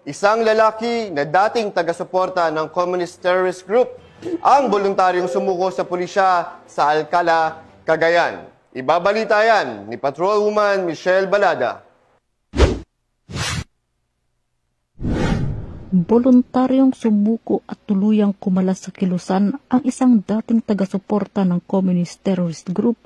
Isang lalaki na dating taga-suporta ng Communist Terrorist Group ang voluntaryong sumuko sa pulisya sa Alcala, Cagayan. Ibabalita yan ni Patrolwoman Michelle Balada. Voluntaryong sumuko at tuluyang kumalas sa kilusan ang isang dating taga-suporta ng Communist Terrorist Group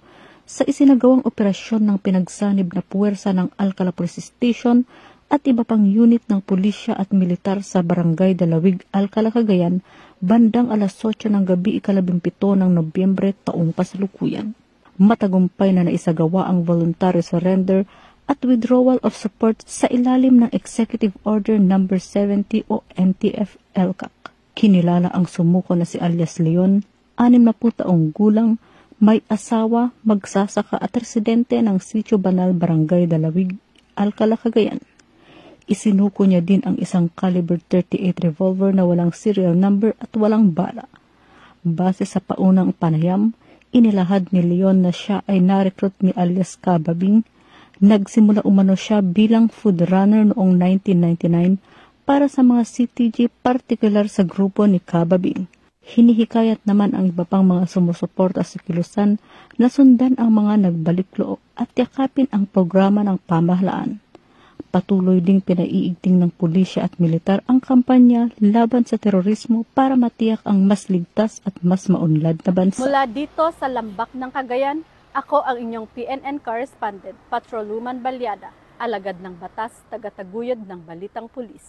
sa isinagawang operasyon ng pinagsanib na puwersa ng Alcala Police Station at iba pang unit ng pulisya at militar sa Barangay Dalawig, Alcala, Cagayan, bandang alas 8 ng gabi ika-17 ng Nobyembre taong kasalukuyan. Matagumpay na naisagawa ang voluntary surrender at withdrawal of support sa ilalim ng Executive Order No. 70 o NTF-ELCAC. Kinilala ang sumuko na si alias Leon, 60 taong gulang, may asawa, magsasaka at residente ng Sitio Banal, Barangay Dalawig, Alcala, Cagayan. Isinuko niya din ang isang caliber 38 revolver na walang serial number at walang bala. Base sa paunang panayam, inilahad ni Leon na siya ay na-recruit ni alias Kababing. Nagsimula umano siya bilang food runner noong 1999 para sa mga CTG, partikular sa grupo ni Kababing. Hinihikayat naman ang iba pang mga sumusuporta sa kilusan na sundan ang mga nagbalikloo at yakapin ang programa ng pamahalaan. Patuloy ding pinaiigting ng pulisya at militar ang kampanya laban sa terorismo para matiyak ang mas ligtas at mas maunlad na bansa. Mula dito sa Lambak ng Cagayan, ako ang inyong PNN correspondent, Patrolwoman Balada, alagad ng batas, tagataguyod ng Balitang Pulis.